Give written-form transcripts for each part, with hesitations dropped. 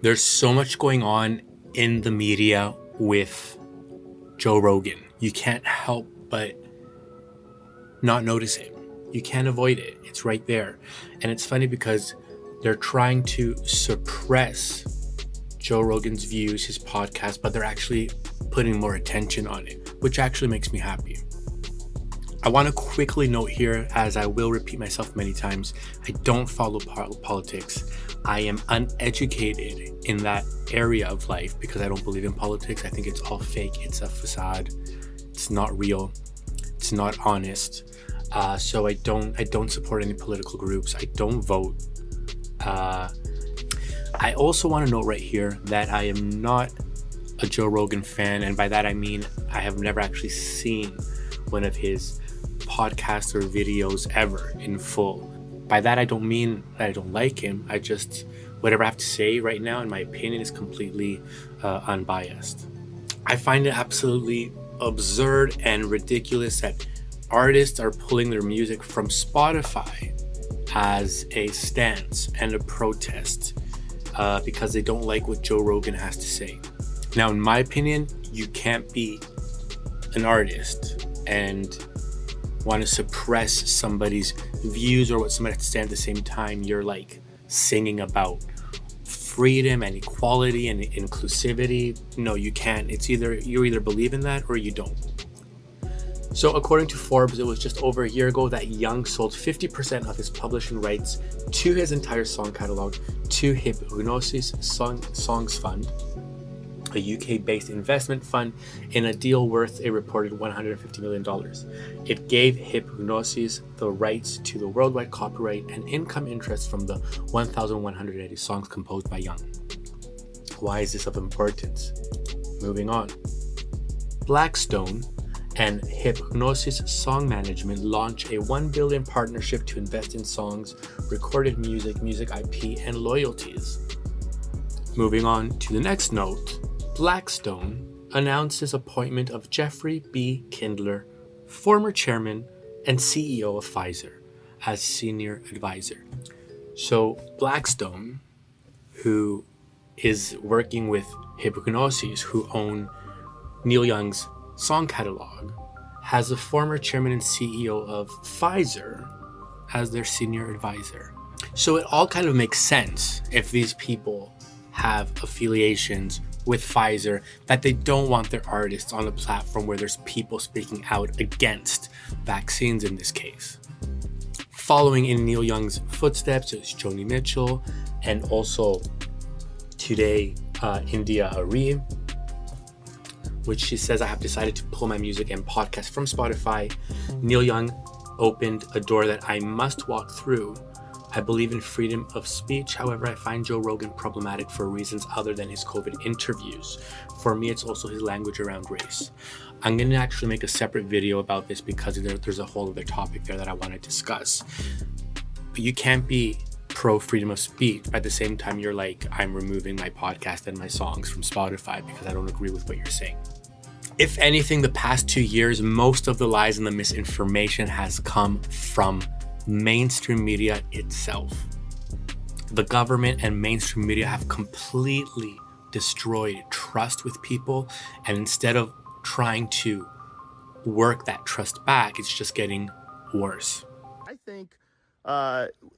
There's so much going on in the media with Joe Rogan. You can't help but not notice it. You can't avoid it. It's right there. And it's funny because they're trying to suppress Joe Rogan's views, his podcast, but they're actually putting more attention on it, which actually makes me happy. I want to quickly note here, as I will repeat myself many times, I don't follow politics. I am uneducated in that area of life because I don't believe in politics. I think it's all fake. It's a facade. It's not real. It's not honest. So I don't support any political groups. I don't vote. I also want to note right here that I am not a Joe Rogan fan, and by that I mean I have never actually seen one of his podcasts or videos ever in full. By that I don't mean that I don't like him. I just, whatever I have to say right now, in my opinion, is completely unbiased. I find it absolutely absurd and ridiculous that artists are pulling their music from Spotify as a stance and a protest because they don't like what Joe Rogan has to say. Now, in my opinion, you can't be an artist and want to suppress somebody's views or what somebody has to say at the same time you're like singing about freedom and equality and inclusivity. No, you can't. It's either you either believe in that or you don't. So according to Forbes, it was just over a year ago that Young sold 50% of his publishing rights to his entire song catalog to Hypnosis Songs Fund, a UK-based investment fund, in a deal worth a reported $150 million. It gave Hypnosis the rights to the worldwide copyright and income interest from the 1,180 songs composed by Young. Why is this of importance? Moving on. Blackstone and Hypnosis Song Management launch a $1 billion partnership to invest in songs, recorded music, music IP, and loyalties. Moving on to the next note, Blackstone announces appointment of Jeffrey B. Kindler, former chairman and CEO of Pfizer, as senior advisor. So Blackstone, who is working with Hypnosis, who own Neil Young's song catalog, has a former chairman and CEO of Pfizer as their senior advisor. So it all kind of makes sense if these people have affiliations with Pfizer, that they don't want their artists on a platform where there's people speaking out against vaccines in this case. Following in Neil Young's footsteps is Joni Mitchell, and also today India Arie, which she says, I have decided to pull my music and podcast from Spotify. Neil Young opened a door that I must walk through. I believe in freedom of speech. However, I find Joe Rogan problematic for reasons other than his COVID interviews. For me, it's also his language around race. I'm going to actually make a separate video about this because there's a whole other topic there that I want to discuss. But you can't be pro freedom of speech. At the same time, you're like, I'm removing my podcast and my songs from Spotify because I don't agree with what you're saying. If anything, the past 2 years, most of the lies and the misinformation has come from mainstream media itself. The government and mainstream media have completely destroyed trust with people, and instead of trying to work that trust back, it's just getting worse. I think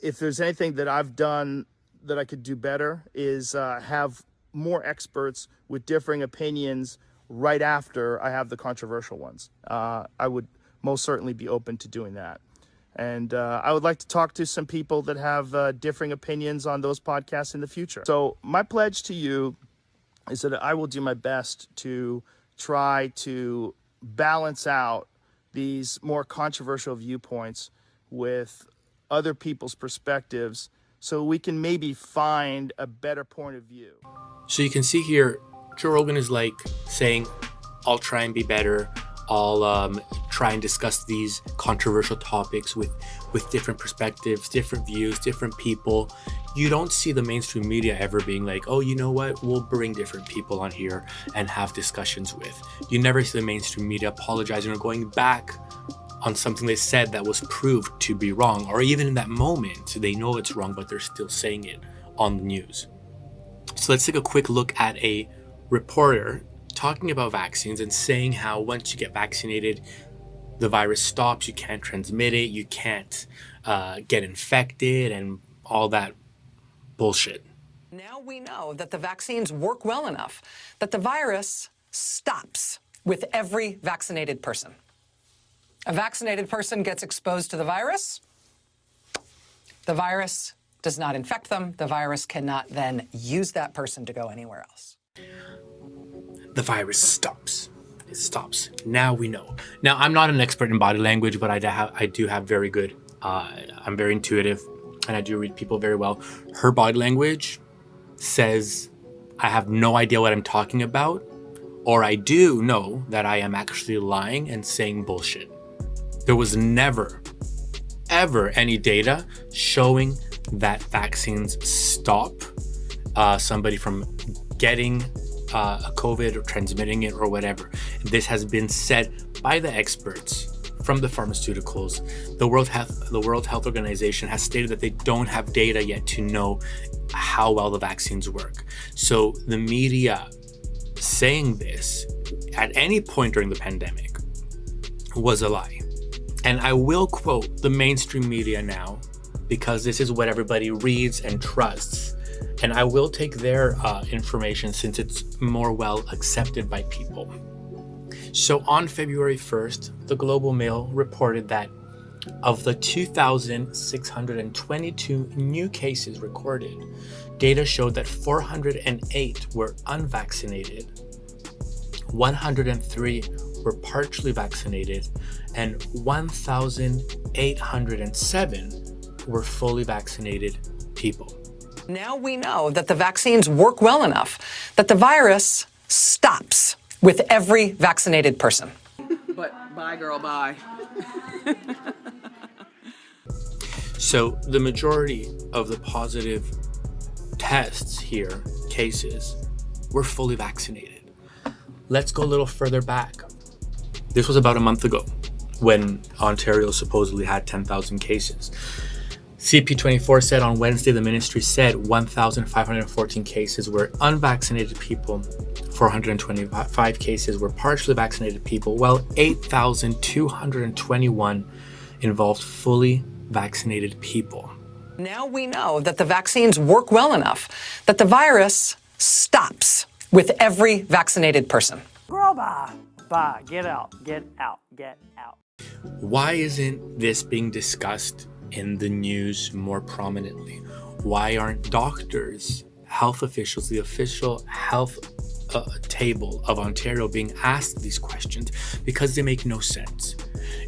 if there's anything that I've done that I could do better is have more experts with differing opinions right after I have the controversial ones. I would most certainly be open to doing that. And I would like to talk to some people that have differing opinions on those podcasts in the future. So my pledge to you is that I will do my best to try to balance out these more controversial viewpoints with other people's perspectives so we can maybe find a better point of view. So you can see here, Joe Rogan is like saying, I'll try and be better. I'll try and discuss these controversial topics with different perspectives, different views, different people. You don't see the mainstream media ever being like, oh, you know what? We'll bring different people on here and have discussions with. You never see the mainstream media apologizing or going back on something they said that was proved to be wrong. Or even in that moment, they know it's wrong, but they're still saying it on the news. So let's take a quick look at a reporter talking about vaccines and saying how once you get vaccinated, the virus stops, you can't transmit it, you can't get infected, and all that bullshit. Now we know that the vaccines work well enough that the virus stops with every vaccinated person. A vaccinated person gets exposed to the virus does not infect them. The virus cannot then use that person to go anywhere else. The virus stops. It stops. Now we know. Now, I'm not an expert in body language, but I do have very good, I'm very intuitive, and I do read people very well. Her body language says I have no idea what I'm talking about, or I do know that I am actually lying and saying bullshit. There was never, ever any data showing that vaccines stop somebody from getting a COVID or transmitting it or whatever. This has been said by the experts from the pharmaceuticals. The World Health Organization has stated that they don't have data yet to know how well the vaccines work. So the media saying this at any point during the pandemic was a lie. And I will quote the mainstream media now, because this is what everybody reads and trusts. And I will take their information since it's more well accepted by people. So on February 1st, the Global Mail reported that of the 2,622 new cases recorded, data showed that 408 were unvaccinated, 103 were partially vaccinated, and 1,807 were fully vaccinated people. Now we know that the vaccines work well enough that the virus stops with every vaccinated person. But bye, girl, bye. So the majority of the positive tests here, cases, were fully vaccinated. Let's go a little further back. This was about a month ago when Ontario supposedly had 10,000 cases. CP24 said on Wednesday, the ministry said 1,514 cases were unvaccinated people, 425 cases were partially vaccinated people, while 8,221 involved fully vaccinated people. Now we know that the vaccines work well enough that the virus stops with every vaccinated person. Girl, bye. Bye. Get out. Get out. Get out. Why isn't this being discussed in the news more prominently? Why aren't doctors, health officials, the official health table of Ontario being asked these questions? Because they make no sense.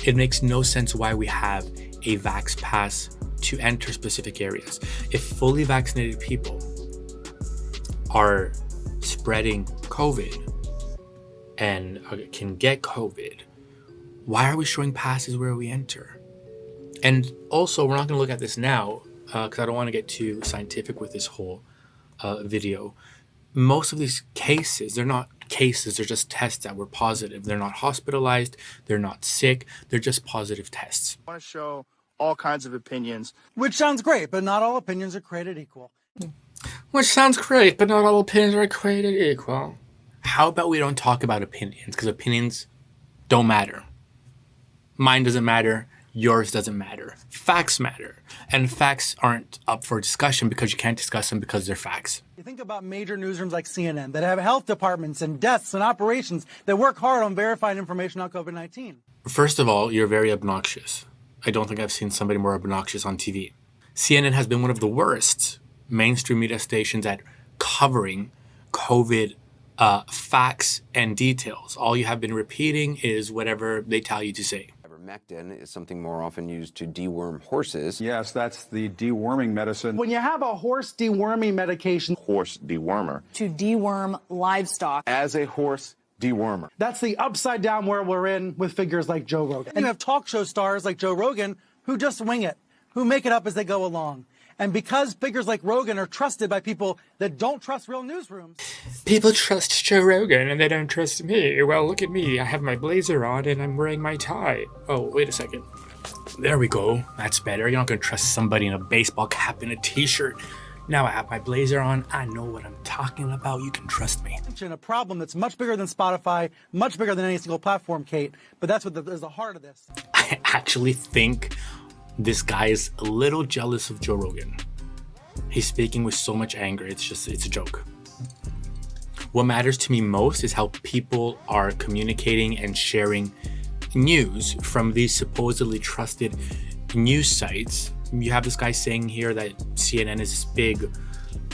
It makes no sense why we have a Vax Pass to enter specific areas. If fully vaccinated people are spreading COVID and can get COVID, why are we showing passes where we enter? And also, we're not going to look at this now because I don't want to get too scientific with this whole video. Most of these cases, they're not cases, they're just tests that were positive. They're not hospitalized, they're not sick, they're just positive tests. I want to show all kinds of opinions. Which sounds great, but not all opinions are created equal. Which sounds great, but not all opinions are created equal. How about we don't talk about opinions? Because opinions don't matter. Mine doesn't matter. Yours doesn't matter. Facts matter. And facts aren't up for discussion because you can't discuss them because they're facts. You think about major newsrooms like CNN that have health departments and deaths and operations that work hard on verifying information on COVID-19. First of all, you're very obnoxious. I don't think I've seen somebody more obnoxious on TV. CNN has been one of the worst mainstream media stations at covering COVID facts and details. All you have been repeating is whatever they tell you to say. Ivermectin is something more often used to deworm horses. Yes, that's the deworming medicine. When you have a horse deworming medication, horse dewormer. To deworm livestock. As a horse dewormer. That's the upside down world we're in with figures like Joe Rogan. And you have talk show stars like Joe Rogan who just wing it, who make it up as they go along. And because figures like Rogan are trusted by people that don't trust real newsrooms. People trust Joe Rogan and they don't trust me. Well, look at me. I have my blazer on and I'm wearing my tie. Oh, wait a second. There we go. That's better. You're not going to trust somebody in a baseball cap and a t-shirt Now I have my blazer on. I know what I'm talking about. You can trust me. A problem that's much bigger than Spotify, much bigger than any single platform, Kate. But that's what is the heart of this. I actually think this guy is a little jealous of Joe Rogan. He's speaking with so much anger. It's a joke. What matters to me most is how people are communicating and sharing news from these supposedly trusted news sites. You have this guy saying here that CNN is this big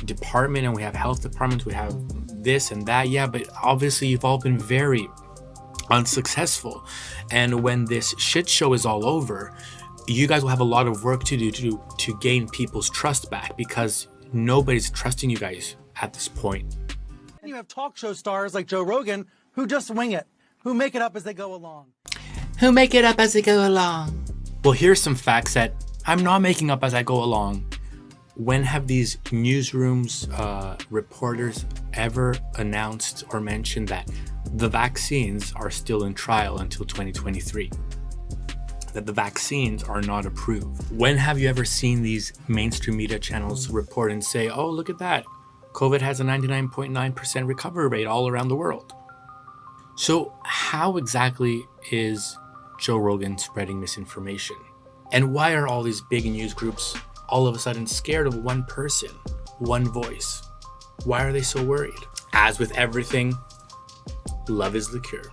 department and we have health departments, we have this and that. Yeah, but obviously you've all been very unsuccessful. And when this shit show is all over, you guys will have a lot of work to do to gain people's trust back, because nobody's trusting you guys at this point. And you have talk show stars like Joe Rogan who just wing it, who make it up as they go along. Well, here's some facts that I'm not making up as I go along. When have these newsrooms, reporters ever announced or mentioned that the vaccines are still in trial until 2023? That the vaccines are not approved? When have you ever seen these mainstream media channels report and say, oh, look at that, COVID has a 99.9% recovery rate all around the world? So how exactly is Joe Rogan spreading misinformation? And why are all these big news groups all of a sudden scared of one person, one voice? Why are they so worried? As with everything, love is the cure.